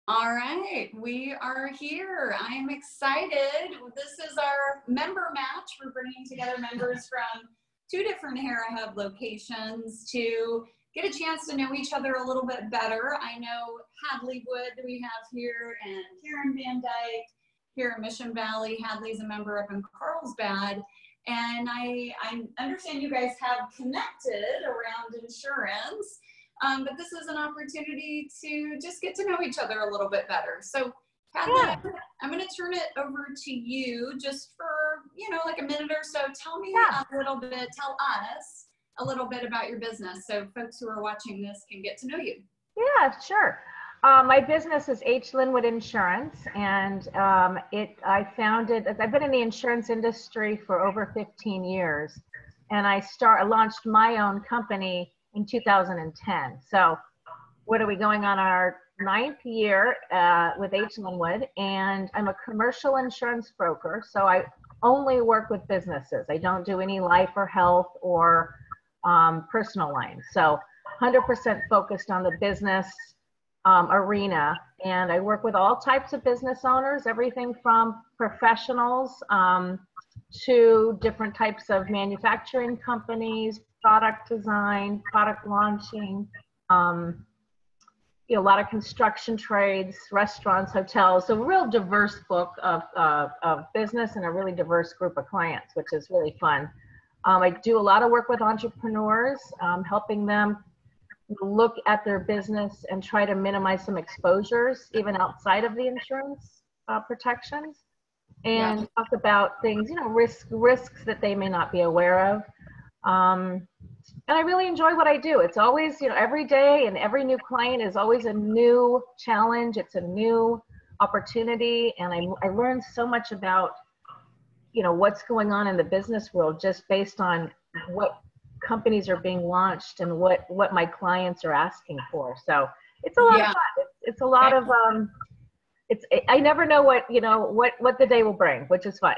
All right, we are here. I am excited. This is our member match. We're bringing together members from two different Hera Hub locations to get a chance to know each other a little bit better. I know Hadley Wood we have here and Karen Van Dyke here in Mission Valley. Hadley's a member up in Carlsbad. And I understand you guys have connected around insurance. But this is an opportunity to just get to know each other a little bit better. So, Hadley, I'm going to turn it over to you just for, like a minute or so. Tell me tell us a little bit about your business so folks who are watching this can get to know you. Yeah, sure. My business is H. Linwood Insurance, and I've been in the insurance industry for over 15 years, and I launched my own company in 2010. So what are we going on our 9th year with H. Linwood, and I'm a commercial insurance broker. So I only work with businesses. I don't do any life or health or personal lines. So 100% focused on the business arena. And I work with all types of business owners, everything from professionals to different types of manufacturing companies, product design, product launching, a lot of construction trades, restaurants, hotels. So a real diverse book of business and a really diverse group of clients, which is really fun. I do a lot of work with entrepreneurs, helping them look at their business and try to minimize some exposures, even outside of the insurance protections, and talk about things, risks that they may not be aware of. And I really enjoy what I do. It's always, every day and every new client is always a new challenge. It's a new opportunity. And I learn so much about, what's going on in the business world just based on what companies are being launched and what my clients are asking for. So it's a lot of fun. It's a lot of, I never know what the day will bring, which is fun.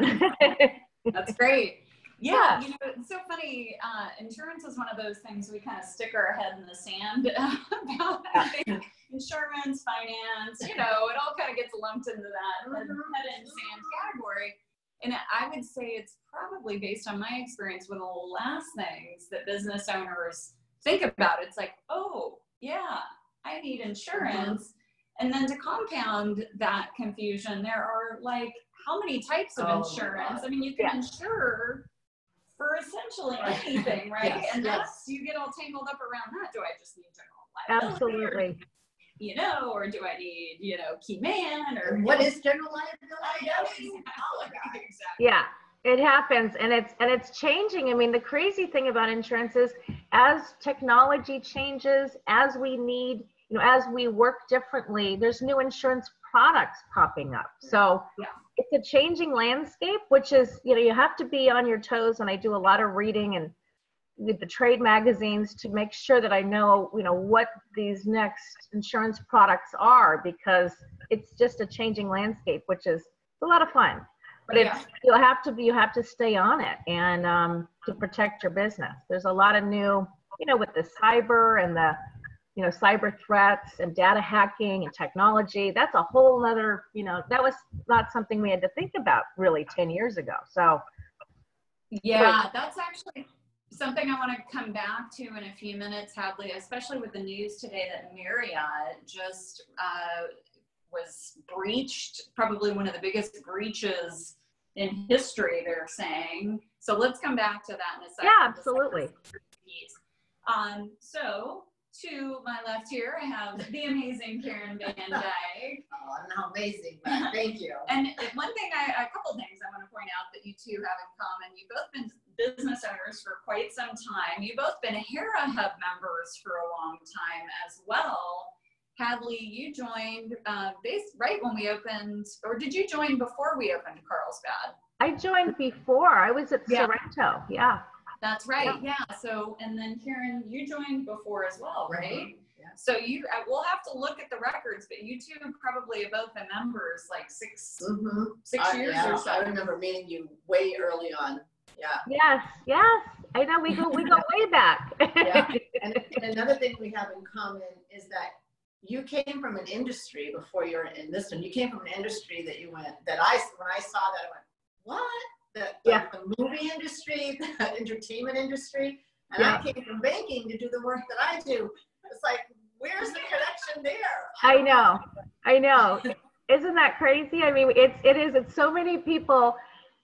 That's great. Yeah, it's so funny. Insurance is one of those things we kind of stick our head in the sand about. I think insurance, finance, it all kind of gets lumped into that head in the sand category. And I would say it's probably based on my experience one of the last things that business owners think about. It's like, oh, yeah, I need insurance. And then to compound that confusion, there are like how many types of insurance? I mean, you can insure for essentially anything, right? That's, you get all tangled up around that. Do I just need general liability? Absolutely. Or do I need, key man? Or what is general liability? Exactly. Yeah, it happens, and it's changing. I mean, the crazy thing about insurance is, as technology changes, as we need, as we work differently, there's new insurance products popping up. So it's a changing landscape, which is, you have to be on your toes. And I do a lot of reading and with the trade magazines to make sure that I know, what these next insurance products are, because it's just a changing landscape, which is a lot of fun. But you have to stay on it and to protect your business. There's a lot of new, with the cyber and the cyber threats and data hacking and technology. That's a whole other, that was not something we had to think about really 10 years ago. So that's actually something I want to come back to in a few minutes, Hadley, especially with the news today that Marriott just was breached, probably one of the biggest breaches in history, they're saying. So let's come back to that in a second. Yeah, absolutely. So to my left here, I have the amazing Karen Van Dyke. Oh, I'm not amazing, but thank you. And one thing, a couple things I want to point out that you two have in common. You've both been business owners for quite some time. You've both been Hera Hub members for a long time as well. Hadley, you joined right when we opened, or did you join before we opened Carlsbad? I joined before. I was at Sorrento. Yeah. That's right. Yeah. So, and then Karen, you joined before as well, right? Yeah. So we'll have to look at the records, but you two probably have both been members like six years or so. I remember meeting you way early on. Yeah. Yes. I know we go way back. And another thing we have in common is that you came from an industry before you're in this one. You came from an industry that you went, when I saw that, I went, what? The movie industry, the entertainment industry. And I came from banking to do the work that I do. It's like, where's the connection there? I know. Isn't that crazy? I mean, it's so many people,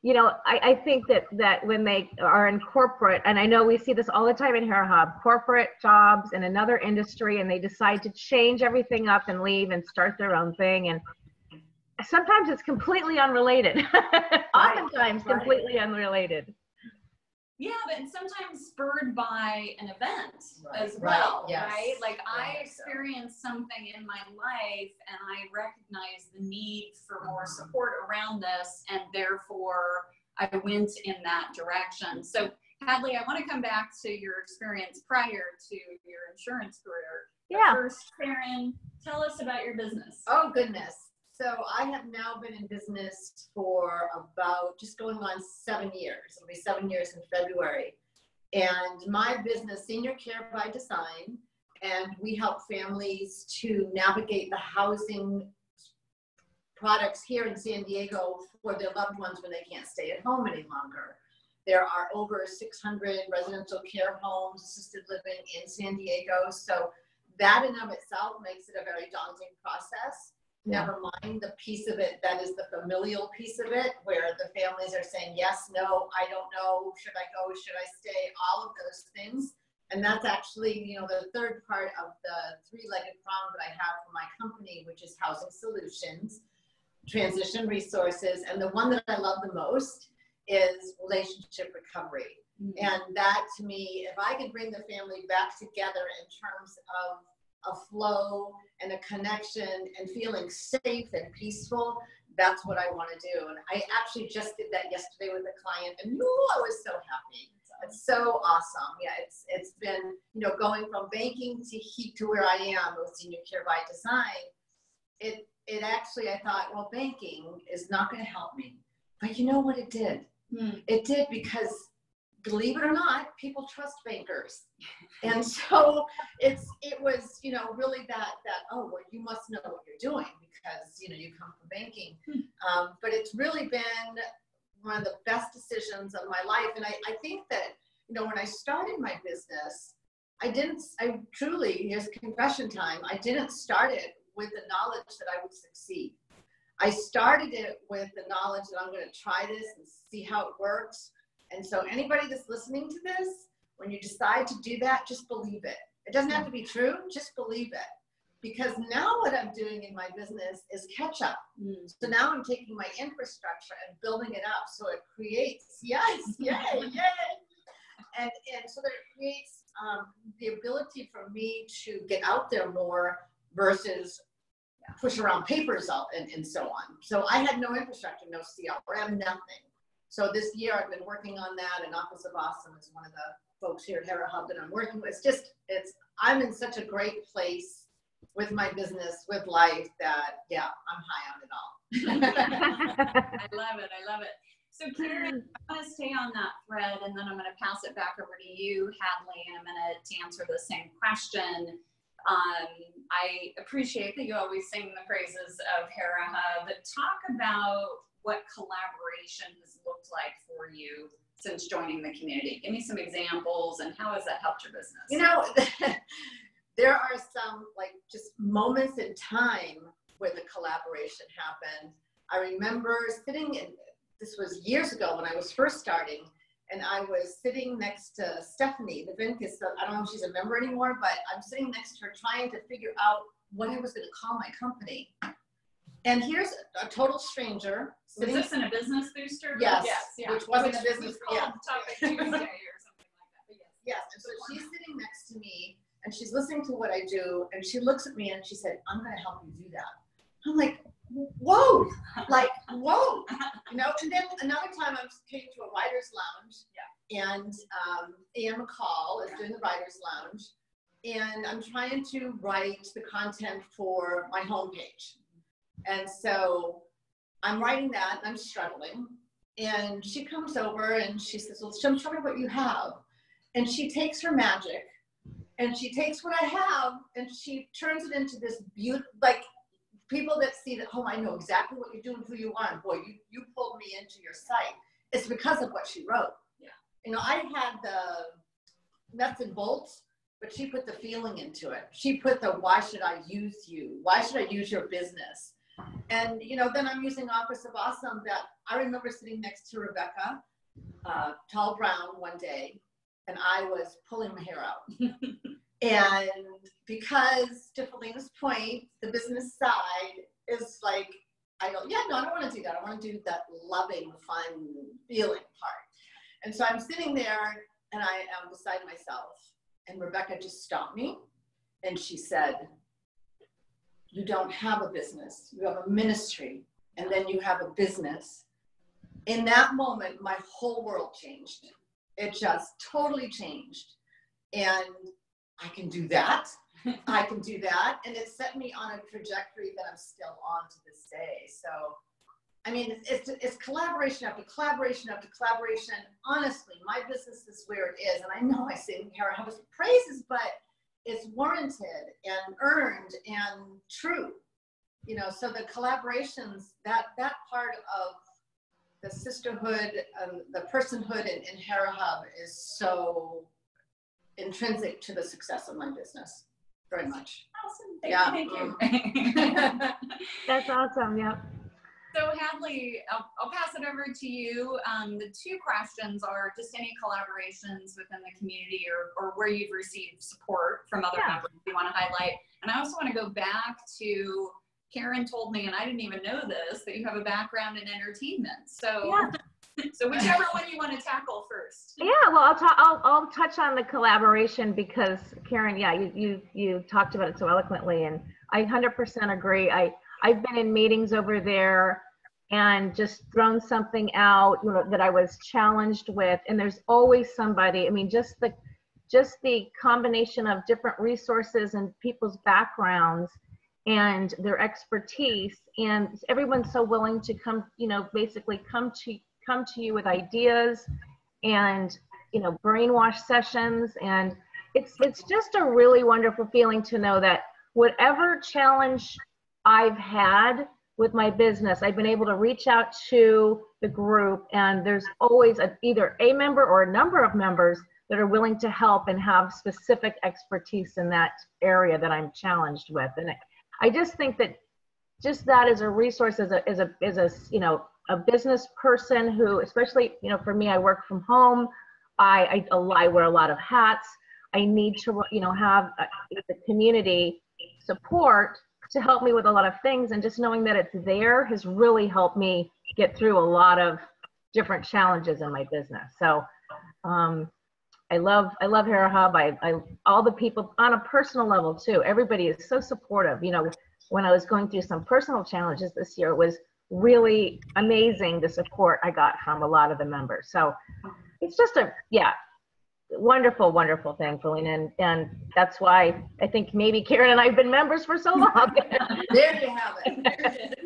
you know, I think that when they are in corporate, and I know we see this all the time in Hera Hub, corporate jobs in another industry, and they decide to change everything up and leave and start their own thing. And sometimes it's completely unrelated. Oftentimes completely unrelated. Yeah, but sometimes spurred by an event as well, yes. right? Like I experienced something in my life and I recognized the need for more support around this, and therefore I went in that direction. So Hadley, I want to come back to your experience prior to your insurance career. Yeah. But first, Karen, tell us about your business. Oh, goodness. So I have now been in business for about just going on 7 years. It'll be 7 years in February. And my business, Senior Care by Design, and we help families to navigate the housing products here in San Diego for their loved ones when they can't stay at home any longer. There are over 600 residential care homes, assisted living in San Diego. So that in of itself makes it a very daunting process. Never mind the piece of it that is the familial piece of it, where the families are saying, yes, no, I don't know, should I go, should I stay, all of those things. And that's actually, you know, the third part of the three-legged prong that I have for my company, which is Housing Solutions, Transition Resources, and the one that I love the most is relationship recovery. And that, to me, if I can bring the family back together in terms of a flow and a connection and feeling safe and peaceful, that's what I want to do. And I actually just did that yesterday with a client, and I was so happy. It's so awesome. Yeah, it's been, you know, going from banking to where I am with Senior Care by Design. It actually, I thought, well, banking is not going to help me, but you know what it did? It did, because believe it or not, people trust bankers. And so it was, you know, really that, oh, well, you must know what you're doing because, you know, you come from banking. But it's really been one of the best decisions of my life. And I think that, you know, when I started my business, I truly, here's confession time, I didn't start it with the knowledge that I would succeed. I started it with the knowledge that I'm going to try this and see how it works. And so anybody that's listening to this, when you decide to do that, just believe it. It doesn't have to be true, just believe it. Because now what I'm doing in my business is catch up. So now I'm taking my infrastructure and building it up so it creates, yes, yay. And so that it creates the ability for me to get out there more versus push around papers out and so on. So I had no infrastructure, no CRM, nothing. So this year I've been working on that, and Office of Awesome is one of the folks here at Hera Hub that I'm working with. I'm in such a great place with my business, with life, that, yeah, I'm high on it all. I love it. So Karen, I'm going to stay on that thread, and then I'm going to pass it back over to you, Hadley, in a minute to answer the same question. I appreciate that you always sing the praises of Hera Hub. Talk about what collaboration has looked like for you since joining the community. Give me some examples, and how has that helped your business? You know, there are some just moments in time where the collaboration happened. I remember sitting in, this was years ago when I was first starting, and I was sitting next to Stephanie, the Vincus. I don't know if she's a member anymore, but I'm sitting next to her trying to figure out what I was going to call my company. And here's a total stranger. Was this in a business booster? Yes. Yeah. Which wasn't a business. Yeah. Topic Tuesday or something like that. But yes. And so she's sitting next to me, and she's listening to what I do, and she looks at me and she said, "I'm going to help you do that." I'm like, whoa, whoa, you know. And then another time I came to a writer's lounge, and Anne McCall is doing the writer's lounge, and I'm trying to write the content for my homepage. And so I'm writing that, and I'm struggling. And she comes over and she says, "Well, show me what you have." And she takes her magic And she takes what I have and she turns it into this beautiful, like people that see that, oh, I know exactly what you're doing, who you are. Boy, you pulled me into your site. It's because of what she wrote. Yeah. You know, I had the nuts and bolts, but she put the feeling into it. She put the, why should I use you? Why should I use your business? And, you know, then I'm using Office of Awesome that I remember sitting next to Rebecca, tall brown one day, and I was pulling my hair out. And because to Felena's point, the business side is like, I go, yeah, no, I don't want to do that. I want to do that loving, fun, feeling part. And so I'm sitting there and I am beside myself. And Rebecca just stopped me. And she said, you don't have a business. You have a ministry. And then you have a business. In that moment, my whole world changed. It just totally changed. And I can do that. I can do that. And it set me on a trajectory that I'm still on to this day. So, I mean, it's collaboration after collaboration after collaboration. Honestly, my business is where it is. And I know I sing Hera Hub praises, but it's warranted and earned and true. You know, so the collaborations, that part of the sisterhood, the personhood in Hera Hub is so intrinsic to the success of my business. Very much. Awesome. Thank you. That's awesome. Yeah. So Hadley, I'll pass it over to you. The two questions are just any collaborations within the community or where you've received support from other members you want to highlight. And I also want to go back to Karen told me, and I didn't even know this, that you have a background in entertainment. So, so whichever one you want to tackle first. Yeah, well, I'll touch on the collaboration because Karen, you talked about it so eloquently, and I 100% agree. I've been in meetings over there and just thrown something out, you know, that I was challenged with, and there's always somebody. I mean, just the combination of different resources and people's backgrounds and their expertise, and everyone's so willing to come, you know, basically come to you with ideas and, you know, brainwash sessions. And it's just a really wonderful feeling to know that whatever challenge I've had with my business, I've been able to reach out to the group, and there's always either a member or a number of members that are willing to help and have specific expertise in that area that I'm challenged with. And I just think that just that as a resource, as a you know, a business person who, especially, you know, for me, I work from home. I wear a lot of hats. I need to, you know, have the community support to help me with a lot of things, and just knowing that it's there has really helped me get through a lot of different challenges in my business. So I love Hera Hub. All the people on a personal level too. Everybody is so supportive. You know, when I was going through some personal challenges this year, it was really amazing the support I got from a lot of the members. So it's just a wonderful thing, Felena, and that's why I think maybe Karen and I have been members for so long. There you have it.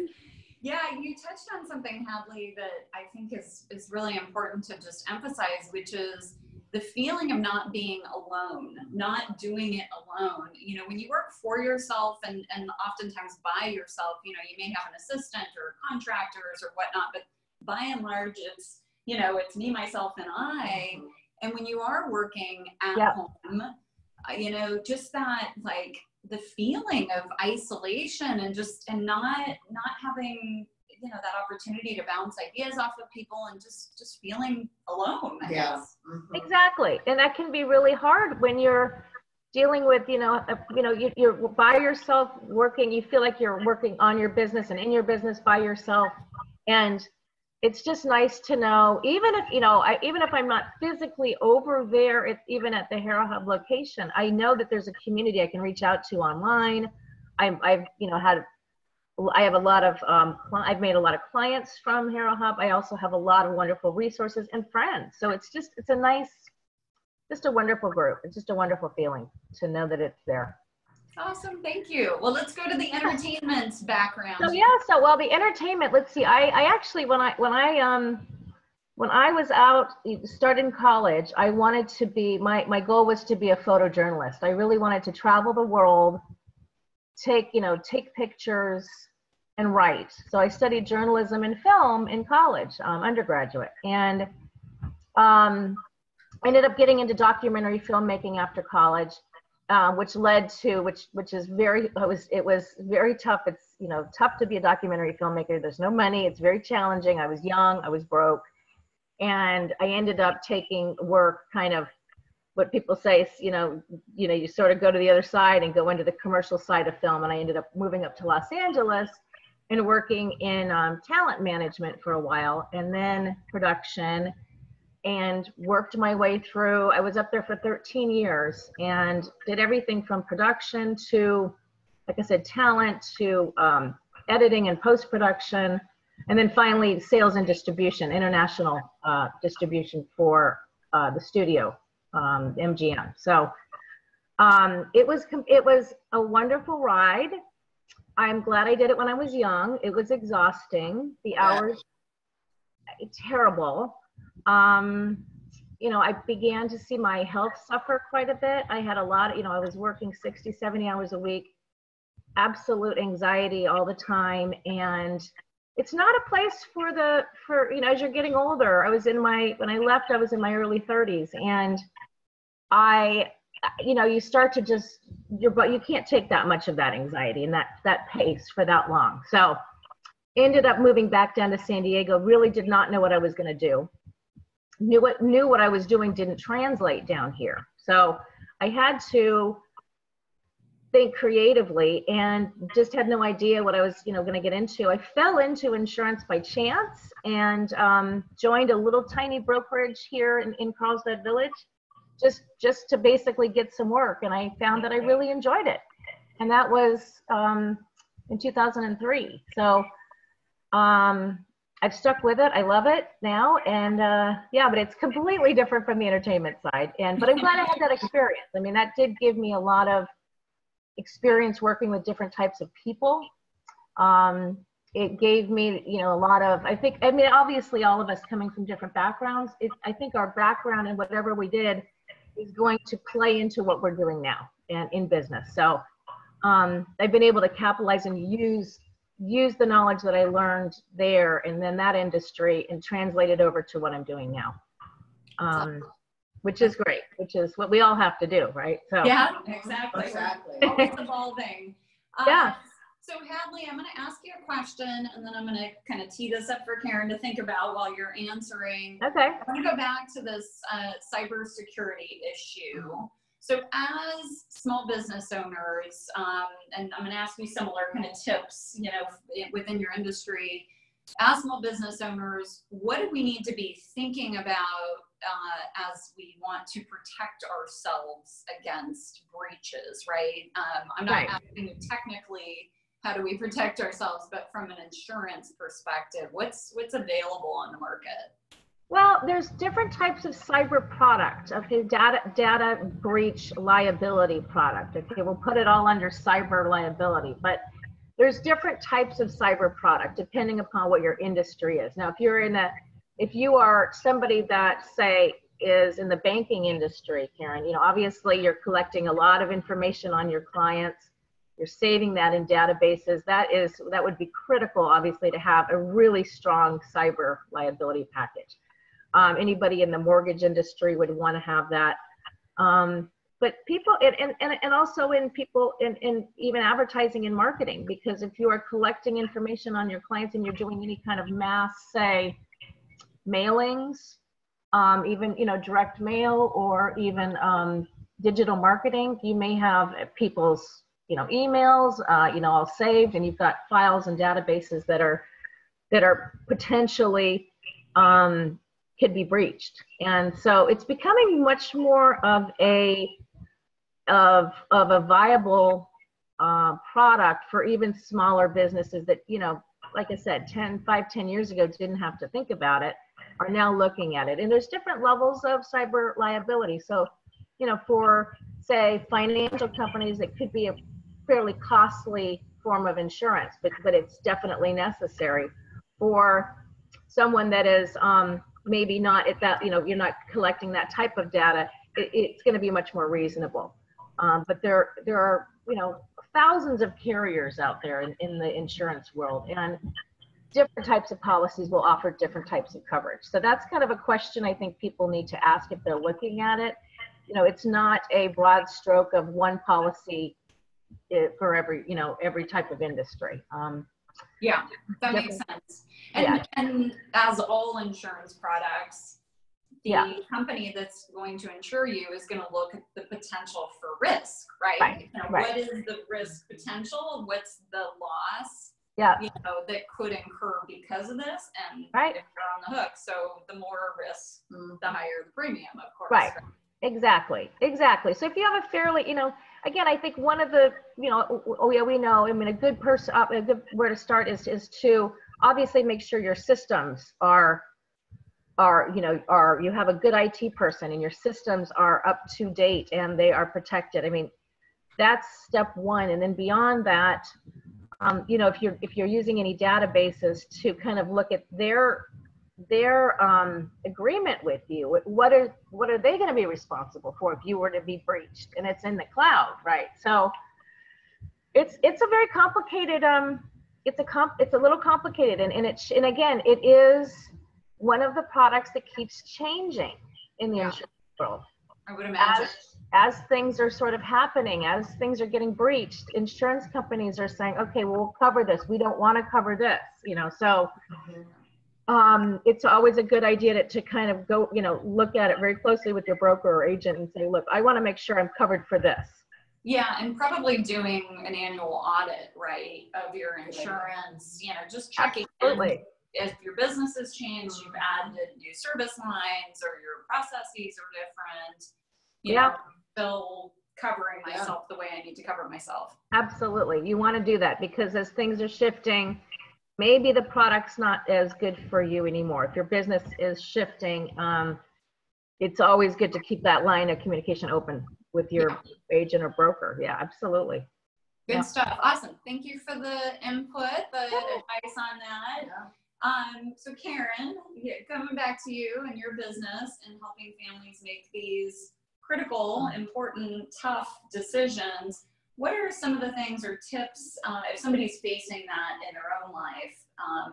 Yeah, you touched on something, Hadley, that I think is really important to just emphasize, which is the feeling of not being alone, not doing it alone. You know, when you work for yourself and oftentimes by yourself, you know, you may have an assistant or contractors or whatnot, but by and large, it's, you know, it's me, myself, and I. And when you are working at home, you know, just that, like, the feeling of isolation and not having, you know, that opportunity to bounce ideas off of people and just feeling alone, I guess. Mm-hmm. Exactly. And that can be really hard when you're dealing with, you're by yourself working. You feel like you're working on your business and in your business by yourself. And it's just nice to know, even if I'm not physically over there, even at the Hera Hub location, I know that there's a community I can reach out to online. I've made a lot of clients from Hera Hub. I also have a lot of wonderful resources and friends. So it's a wonderful group. It's just a wonderful feeling to know that it's there. Awesome, thank you. Well, let's go to the entertainment background. So the entertainment, let's see, I actually, when I When I was out, starting college, I wanted to be, my goal was to be a photojournalist. I really wanted to travel the world, take pictures and write. So I studied journalism and film in college, undergraduate, and ended up getting into documentary filmmaking after college, which led to, which is very, it was very tough. It's, tough to be a documentary filmmaker. There's no money. It's very challenging. I was young, I was broke. And I ended up taking work, kind of what people say is, you sort of go to the other side and go into the commercial side of film. And I ended up moving up to Los Angeles and working in talent management for a while, and then production, and worked my way through. I was up there for 13 years and did everything from production to, like I said, talent to editing and post-production. And then finally, sales and distribution, international distribution for the studio, MGM. So it was a wonderful ride. I'm glad I did it when I was young. It was exhausting. The hours, terrible. I began to see my health suffer quite a bit. I had a lot, I was working 60, 70 hours a week, absolute anxiety all the time. And it's not a place for as you're getting older. When I left, I was in my early 30s, and you start to just, you can't take that much of that anxiety and that pace for that long. So ended up moving back down to San Diego, really did not know what I was going to do. Knew what I was doing didn't translate down here. So I had to think creatively and just had no idea what I was, going to get into. I fell into insurance by chance and joined a little tiny brokerage here in Carlsbad Village, just to basically get some work. And I found that I really enjoyed it. And that was in 2003. So I've stuck with it. I love it now. And but it's completely different from the entertainment side. But I'm glad I had that experience. I mean, that did give me a lot of experience working with different types of people. It gave me, a lot of, obviously all of us coming from different backgrounds, I think our background and whatever we did is going to play into what we're doing now and in business. So I've been able to capitalize and use the knowledge that I learned there and then that industry and translate it over to what I'm doing now. Which is great, which is what we all have to do, right? So yeah, exactly. Always evolving. Yeah. So Hadley, I'm going to ask you a question, and then I'm going to kind of tee this up for Karen to think about while you're answering. Okay. I want to go back to this cybersecurity issue. So as small business owners, and I'm going to ask you similar kind of tips, within your industry, as small business owners, what do we need to be thinking about as we want to protect ourselves against breaches, right? I'm not asking you technically how do we protect ourselves, but from an insurance perspective, what's available on the market? Well, there's different types of cyber product. Okay, data breach liability product. Okay, we'll put it all under cyber liability, but there's different types of cyber product depending upon what your industry is. Now, if you are somebody that, say, is in the banking industry, Karen, obviously you're collecting a lot of information on your clients. You're saving that in databases. That would be critical, obviously, to have a really strong cyber liability package. Anybody in the mortgage industry would want to have that. But people, and also in people in even advertising and marketing, because if you are collecting information on your clients and you're doing any kind of mass, say, mailings, even direct mail or even digital marketing, you may have people's emails all saved, and you've got files and databases that are potentially could be breached. And so it's becoming much more of a viable product for even smaller businesses that like I said, 5-10 years ago didn't have to think about it, are now looking at it. And there's different levels of cyber liability. So, for, say, financial companies, it could be a fairly costly form of insurance, but it's definitely necessary. For someone that is, maybe not at that, you're not collecting that type of data, it's going to be much more reasonable. But there are, thousands of carriers out there in the insurance world, and different types of policies will offer different types of coverage. So that's kind of a question I think people need to ask if they're looking at it. It's not a broad stroke of one policy for every type of industry. Yeah, that makes sense. And as all insurance products, the company that's going to insure you is going to look at the potential for risk, right? What is the risk potential? What's the loss? That could incur because of this, and if you're on the hook, so the more risk, the higher the premium, of course. Right. Exactly. So if you have a fairly, again, I think one of the, we know, a good where to start is to obviously make sure your systems are you have a good IT person and your systems are up to date and they are protected. That's step one. And then beyond that, if you're using any databases, to kind of look at their agreement with you. What are they going to be responsible for if you were to be breached? And it's in the cloud, right? So it's a very complicated. It's a little complicated, and again, it is one of the products that keeps changing in the insurance world. I would imagine. As things are sort of happening, as things are getting breached, insurance companies are saying, okay, well, we'll cover this. We don't want to cover this, so it's always a good idea to kind of go, look at it very closely with your broker or agent and say, look, I want to make sure I'm covered for this. Yeah, and probably doing an annual audit, right, of your insurance, just checking. Absolutely. If your business has changed, you've added new service lines, or your processes are different, still covering myself the way I need to cover myself. Absolutely. You want to do that, because as things are shifting, maybe the product's not as good for you anymore. If your business is shifting, it's always good to keep that line of communication open with your agent or broker. Yeah, absolutely. Good stuff. Awesome. Thank you for the input, the advice on that. So Karen, coming back to you and your business and helping families make these critical, important, tough decisions, what are some of the things or tips if somebody's facing that in their own life?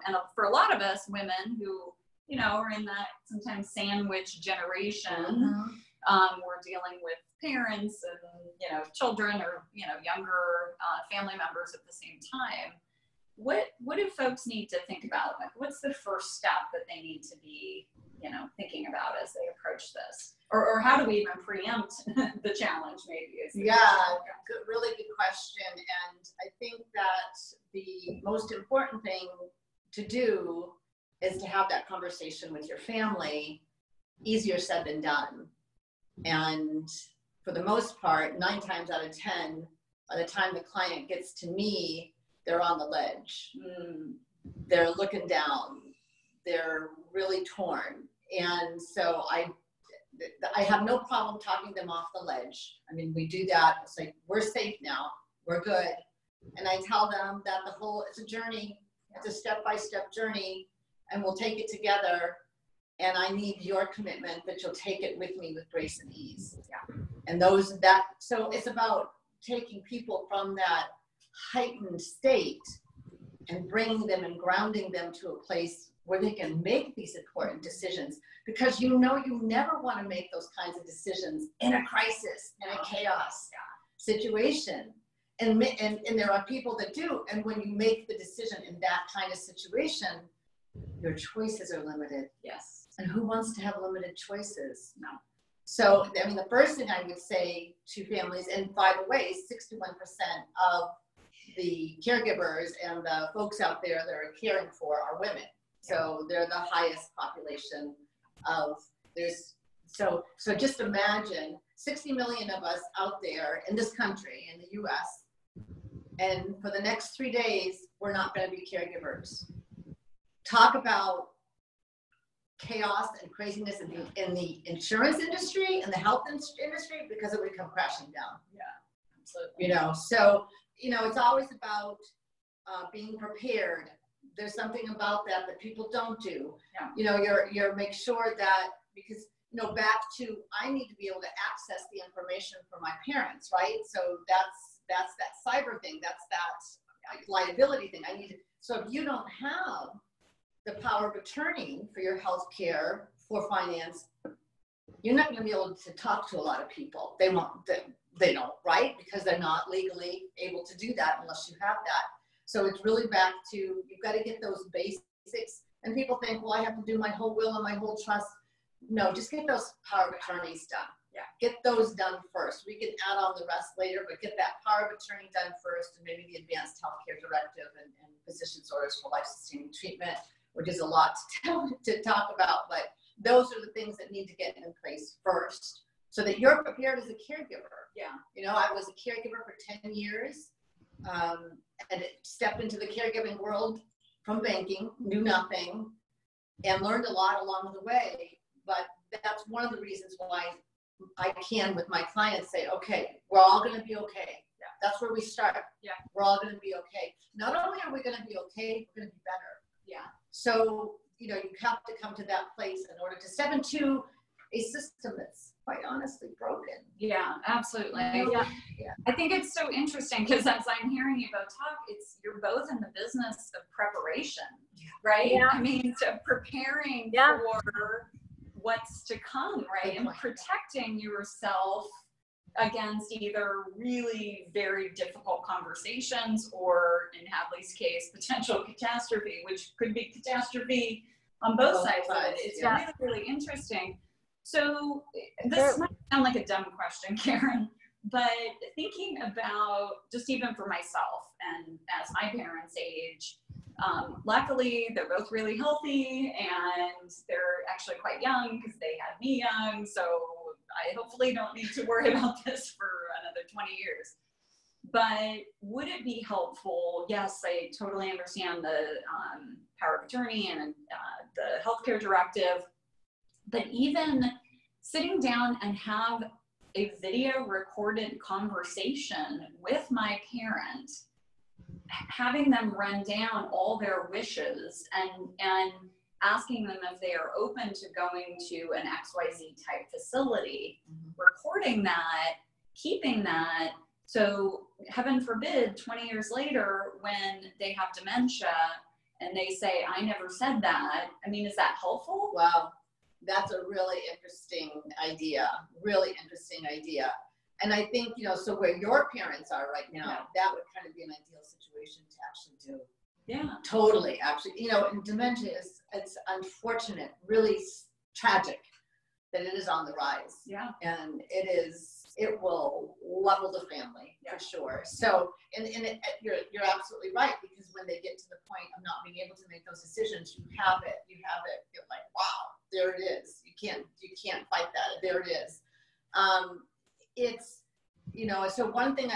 And for a lot of us women who, are in that sometimes sandwich generation, we're dealing with parents and, children or, younger family members at the same time. What do folks need to think about? Like, what's the first step that they need to be, thinking about as they approach this? Or how do we even preempt the challenge, maybe? Really good question. And I think that the most important thing to do is to have that conversation with your family. Easier said than done. And for the most part, 9 times out of 10, by the time the client gets to me, they're on the ledge. They're looking down. They're really torn. And so I have no problem talking them off the ledge. We do that. It's like, we're safe now. We're good. And I tell them that it's a journey. It's a step-by-step journey, and we'll take it together. And I need your commitment that you'll take it with me with grace and ease. And so it's about taking people from that heightened state and bringing them and grounding them to a place where they can make these important decisions, because you never want to make those kinds of decisions in a crisis, in a chaos situation. And there are people that do. And when you make the decision in that kind of situation, your choices are limited. Yes. And who wants to have limited choices? No. So, the first thing I would say to families, and by the way, 61% of the caregivers and the folks out there that are caring for are women. So they're the highest population of so just imagine 60 million of us out there in this country, in the US, and for the next 3 days, we're not going to be caregivers. Talk about chaos and craziness in the insurance industry and the health industry, because it would come crashing down. Yeah, absolutely. So it's always about being prepared, There's something about that that people don't do. Yeah. You know, you're make sure that, because, you know, back to, I need to be able to access the information for my parents, right? So that's that cyber thing. That's that liability thing. I need to, so if you don't have the power of attorney for your health care, for finance, you're not going to be able to talk to a lot of people. They won't, they don't, right? Because they're not legally able to do that unless you have that. So it's really back to, you've got to get those basics. And people think, well, I have to do my whole will and my whole trust. No, just get those power of attorneys done. Yeah, get those done first. We can add on the rest later, but get that power of attorney done first, and maybe the advanced healthcare directive and physician's orders for life-sustaining treatment, which is a lot to talk about, but those are the things that need to get in place first so that you're prepared as a caregiver. Yeah. You know, I was a caregiver for 10 years and stepped into the caregiving world from banking, knew nothing, and learned a lot along the way. But that's one of the reasons why I can, with my clients, say, okay, we're all going to be okay. Yeah. That's where we start. Yeah. We're all going to be okay. Not only are we going to be okay, we're going to be better. Yeah. So, you know, you have to come to that place in order to step into a system that's quite honestly broken. Yeah, absolutely. Yeah. I think it's so interesting because as I'm hearing you both talk, you're both in the business of preparation, right? Yeah. I mean, so preparing for what's to come, right? And protecting yourself against either really very difficult conversations or, in Hadley's case, potential catastrophe, which could be catastrophe on both sides of it. It's really, really interesting. So this might sound like a dumb question, Karen, but thinking about just even for myself and as my parents age, luckily they're both really healthy and they're actually quite young because they had me young. So I hopefully don't need to worry about this for another 20 years. But would it be helpful? Yes, I totally understand the power of attorney and the healthcare directive, but even sitting down and have a video recorded conversation with my parent, having them run down all their wishes and asking them if they are open to going to an XYZ type facility, recording that, keeping that, so heaven forbid 20 years later when they have dementia and they say, I never said that. I mean, is that helpful? Wow. That's a really interesting idea. And I think, you know, so where your parents are right now, that would kind of be an ideal situation to actually do. Yeah. Totally. Actually, you know, and dementia it's unfortunate, really tragic that it is on the rise. Yeah. And it will level the family for sure. So, and you're absolutely right, because when they get to the point of not being able to make those decisions, you have it, you're like, wow, there it is. You can't fight that. There it is. It's, you know, so one thing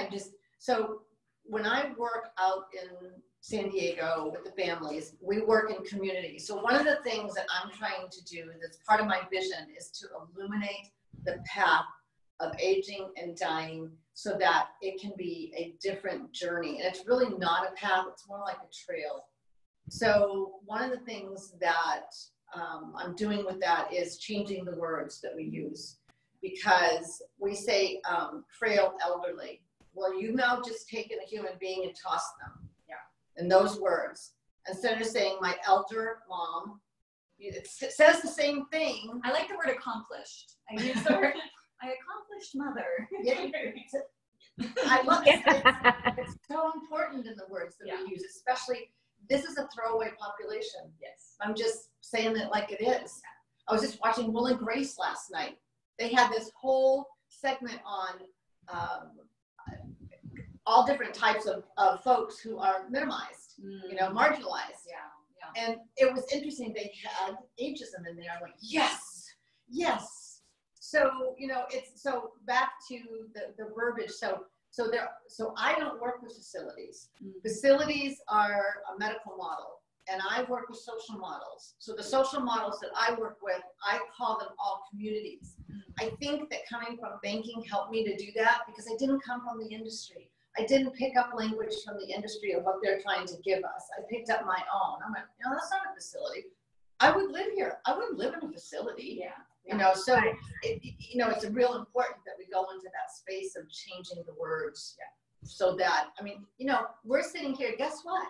so when I work out in San Diego with the families, we work in community. So one of the things that I'm trying to do that's part of my vision is to illuminate the path of aging and dying so that it can be a different journey. And it's really not a path, it's more like a trail. So one of the things that I'm doing with that is changing the words that we use, because we say frail elderly. Well, you've now just taken a human being and tossed them in those words. Instead of saying my elder mom, it says the same thing. I like the word accomplished. I use the word my accomplished mother. Yeah. I love it. It's so important in the words that we use, especially, this is a throwaway population. Yes. I'm just saying it like it is. I was just watching Will and Grace last night. They had this whole segment on all different types of folks who are minimized, you know, marginalized. Yeah. And it was interesting. They had ageism in there. I'm like, yes. So, you know, it's so back to the verbiage. So I don't work with facilities. Facilities are a medical model, and I work with social models. So the social models that I work with, I call them all communities. I think that coming from banking helped me to do that because I didn't come from the industry. I didn't pick up language from the industry of what they're trying to give us. I picked up my own. I'm like, you know, that's not a facility. I would live here. I wouldn't live in a facility. Yeah. You know, so you know, it's real important that we go into that space of changing the words. Yeah. So that, I mean, you know, we're sitting here, guess what?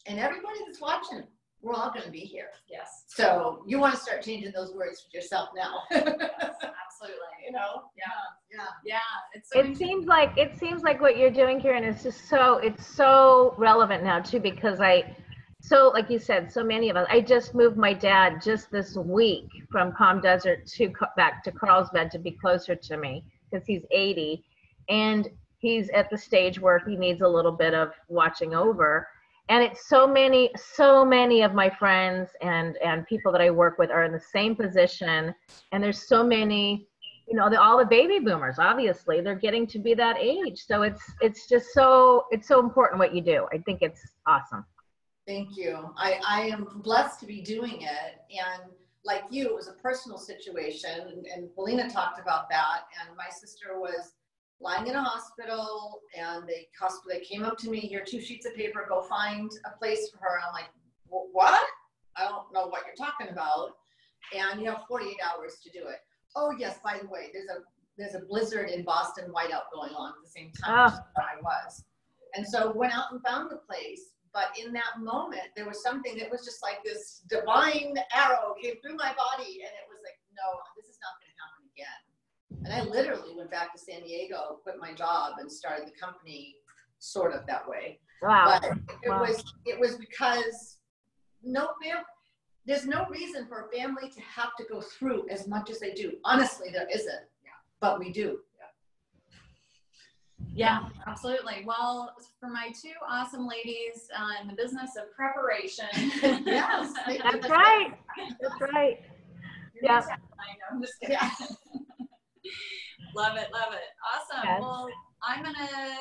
And everybody that's watching, we're all going to be here. Yes. So you want to start changing those words for yourself now. Yes, absolutely. You know? Yeah. It's so it seems like what you're doing, Karen, is just so relevant now too, because so like you said, so many of us, I just moved my dad just this week from Palm Desert back to Carlsbad to be closer to me, because he's 80 and he's at the stage where he needs a little bit of watching over. And it's so many of my friends and people that I work with are in the same position. And there's so many, you know, all the baby boomers, obviously, they're getting to be that age. So it's just so important what you do. I think it's awesome. Thank you. I am blessed to be doing it. And like you, it was a personal situation. And Felena talked about that. And my sister was lying in a hospital, and they came up to me, here, 2 sheets of paper, go find a place for her. I'm like, what? I don't know what you're talking about. And you have 48 hours to do it. Oh yes, by the way, there's a blizzard in Boston, whiteout going on at the same time that I was. And so went out and found the place. But in that moment, there was something that was just like this divine arrow came through my body, and it was like, no, this is not going to happen again. And I literally went back to San Diego, quit my job, and started the company sort of that way. Wow. But it was because there's no reason for a family to have to go through as much as they do. Honestly, there isn't. Yeah. But we do. Yeah, absolutely. Well, for my 2 awesome ladies in the business of preparation. Yes. That's right. That's right. Yeah. I'm just kidding. Yeah. Love it. Awesome. Yes. Well, I'm going to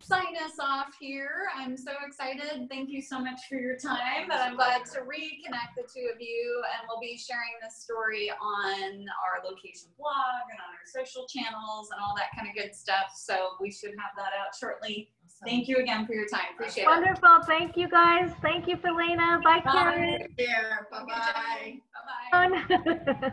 sign us off here. I'm so excited. Thank you so much for your time, but I'm glad to reconnect the 2 of you, and we'll be sharing this story on our location blog and on our social channels and all that kind of good stuff. So we should have that out shortly. Awesome. Thank you again for your time. Appreciate it. Wonderful. Thank you, guys. Thank you, Felena. Bye, Karen. Take care. Bye-bye. Bye-bye.